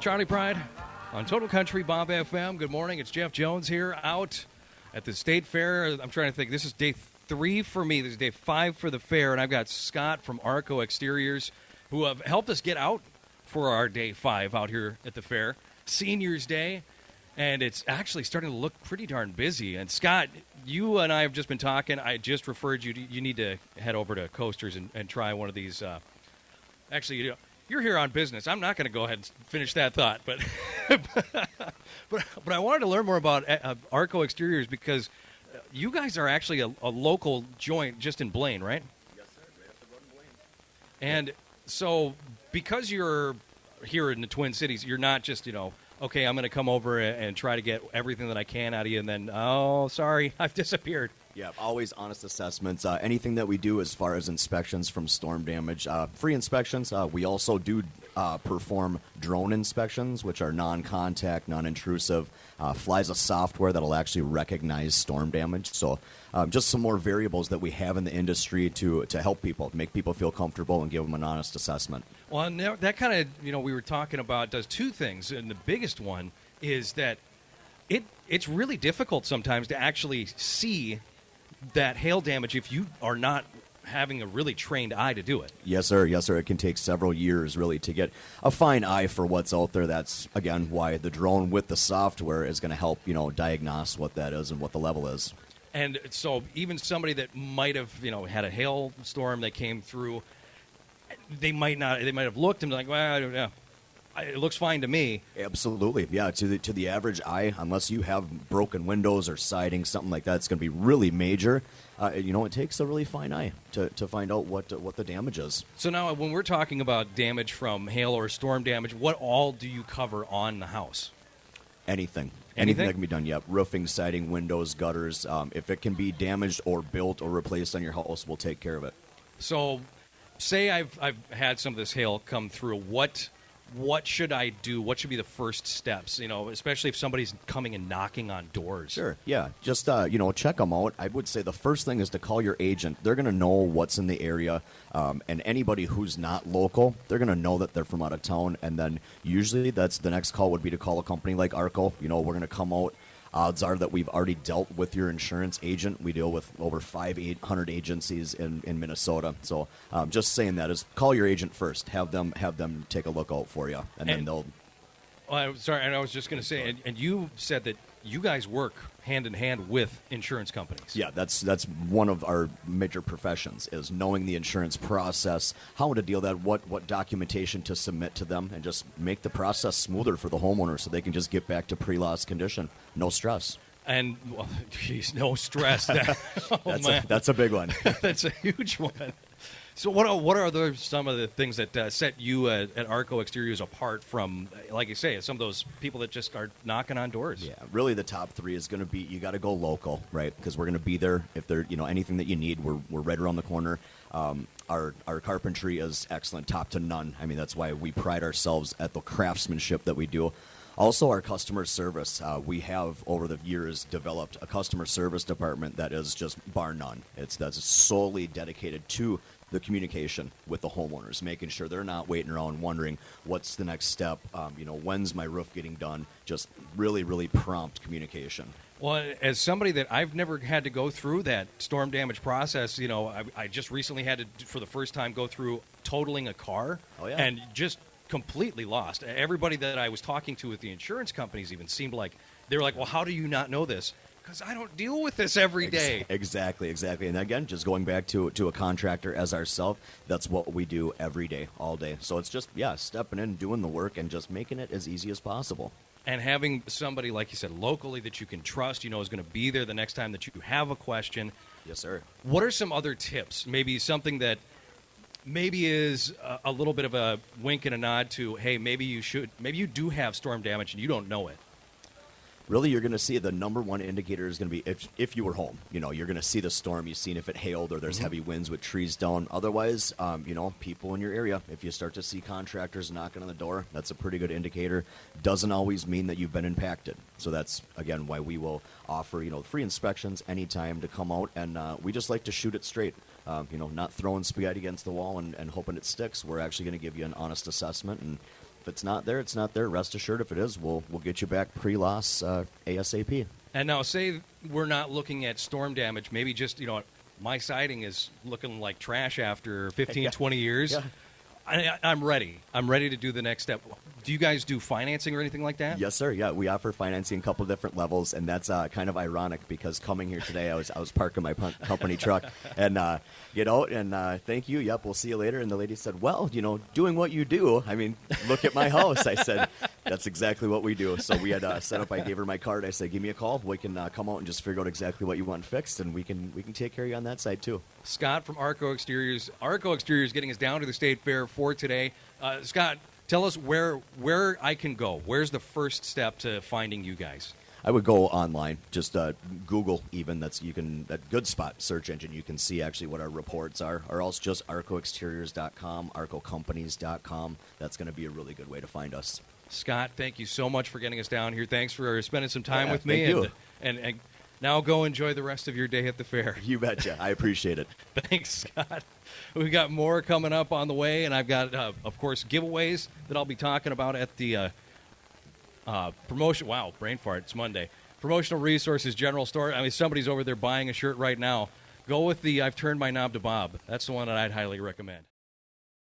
Charlie Pride on Total Country Bob FM. Good morning. It's Jeff Jones here out at the State Fair. I'm trying to think. This is day 3 for me. This is day 5 for the fair, and I've got Scott from Arko Exteriors who have helped us get out for our day 5 out here at the fair. Seniors Day, and it's actually starting to look pretty darn busy. And Scott, you and I have just been talking. I just referred you to, you need to head over to Coasters and try one of these. Actually, you're here on business. I'm not going to go ahead and finish that thought, but but I wanted to learn more about Arko Exteriors because you guys are actually a local joint just in Blaine, right? Yes, sir. Right up the road in Blaine. And so because you're here in the Twin Cities, you're not just, okay, I'm going to come over and try to get everything that I can out of you, and then, oh, sorry, I've disappeared. Yeah, always honest assessments. Anything that we do as far as inspections from storm damage, free inspections. We also do perform drone inspections, which are non-contact, non-intrusive. Flies a software that'll actually recognize storm damage. So just some more variables that we have in the industry to help people, make people feel comfortable and give them an honest assessment. Well, and that kind of, we were talking about does two things. And the biggest one is that it's really difficult sometimes to actually see that hail damage if you are not having a really trained eye to do it. Yes, sir. Yes, sir. It can take several years, really, to get a fine eye for what's out there. That's, again, why the drone with the software is going to help, diagnose what that is and what the level is. And so even somebody that might have, had a hailstorm that came through, they might have looked and be like, well, I don't know. It looks fine to me. Absolutely, yeah. To the average eye, unless you have broken windows or siding, something like that, it's going to be really major. It takes a really fine eye to find out what the damage is. So now, when we're talking about damage from hail or storm damage, what all do you cover on the house? Anything that can be done. Yep, roofing, siding, windows, gutters. If it can be damaged or built or replaced on your house, we'll take care of it. So, say I've had some of this hail come through. What should I do? What should be the first steps, especially if somebody's coming and knocking on doors? Sure, yeah. Just, check them out. I would say the first thing is to call your agent. They're going to know what's in the area, and anybody who's not local, they're going to know that they're from out of town, and then usually that's the next call would be to call a company like Arko. We're going to come out. Odds are that we've already dealt with your insurance agent. We deal with over 500 agencies in Minnesota. So just saying that is call your agent first. Have them take a look out for you, and then they'll. Well, I'm sorry, and I was just going to say, and you said that you guys work hand in hand with insurance companies. Yeah, that's one of our major professions is knowing the insurance process, how to deal that, what documentation to submit to them, and just make the process smoother for the homeowner so they can just get back to pre-loss condition. No stress. And, well, geez, no stress. That's a big one. That's a huge one. So what are some of the things that set you at Arko Exteriors apart from, like you say, some of those people that just are knocking on doors? Yeah, really the top 3 is going to be you got to go local, right? Because we're going to be there. If there, anything that you need, we're right around the corner. Our carpentry is excellent, top to none. I mean, that's why we pride ourselves at the craftsmanship that we do. Also, our customer service. We have, over the years, developed a customer service department that is just bar none. That's solely dedicated to the communication with the homeowners, making sure they're not waiting around wondering what's the next step, when's my roof getting done, just really, really prompt communication. Well, as somebody that I've never had to go through that storm damage process, I just recently had to, for the first time, go through totaling a car. Oh, yeah. And just completely lost. Everybody that I was talking to at the insurance companies even seemed like, they were like, well, how do you not know this? Because I don't deal with this every day. Exactly. And again, just going back to a contractor as ourselves, that's what we do every day, all day. So it's just, stepping in, doing the work, and just making it as easy as possible. And having somebody, like you said, locally that you can trust, is going to be there the next time that you have a question. Yes, sir. What are some other tips? Maybe something that maybe is a little bit of a wink and a nod to, hey, maybe you do have storm damage and you don't know it. Really, you're going to see the number one indicator is going to be if you were home. You're going to see the storm. You've seen if it hailed or there's heavy winds with trees down. Otherwise, people in your area, if you start to see contractors knocking on the door, that's a pretty good indicator. Doesn't always mean that you've been impacted. So that's, again, why we will offer, free inspections anytime to come out. And we just like to shoot it straight. Not throwing spaghetti against the wall and hoping it sticks. We're actually going to give you an honest assessment and if it's not there, it's not there. Rest assured, if it is, we'll get you back pre-loss ASAP. And now, say we're not looking at storm damage. Maybe just, my siding is looking like trash after 15, 20 years. Yeah. I'm ready. I'm ready to do the next step. Do you guys do financing or anything like that? Yes, sir. Yeah, we offer financing a couple different levels, and that's kind of ironic because coming here today, I was parking my company truck, and get out and thank you. Yep, we'll see you later. And the lady said, "Well, doing what you do. I mean, look at my house." I said, "That's exactly what we do." So we had set up. I gave her my card. I said, "Give me a call. We can come out and just figure out exactly what you want fixed, and we can take care of you on that side too." Scott from Arko Exteriors. Arko Exteriors getting us down to the State Fair for today. Scott, tell us where I can go. Where's the first step to finding you guys? I would go online, just Google even. That good spot search engine. You can see actually what our reports are, or else just arcoexteriors.com, arcocompanies.com. That's going to be a really good way to find us. Scott, thank you so much for getting us down here. Thanks for spending some time with me. Thank you. And now go enjoy the rest of your day at the fair. You betcha. I appreciate it. Thanks, Scott. We've got more coming up on the way, and I've got, of course, giveaways that I'll be talking about at the promotion. Wow, brain fart. It's Monday. Promotional Resources General Store. I mean, somebody's over there buying a shirt right now. Go with the I've Turned My Knob to Bob. That's the one that I'd highly recommend.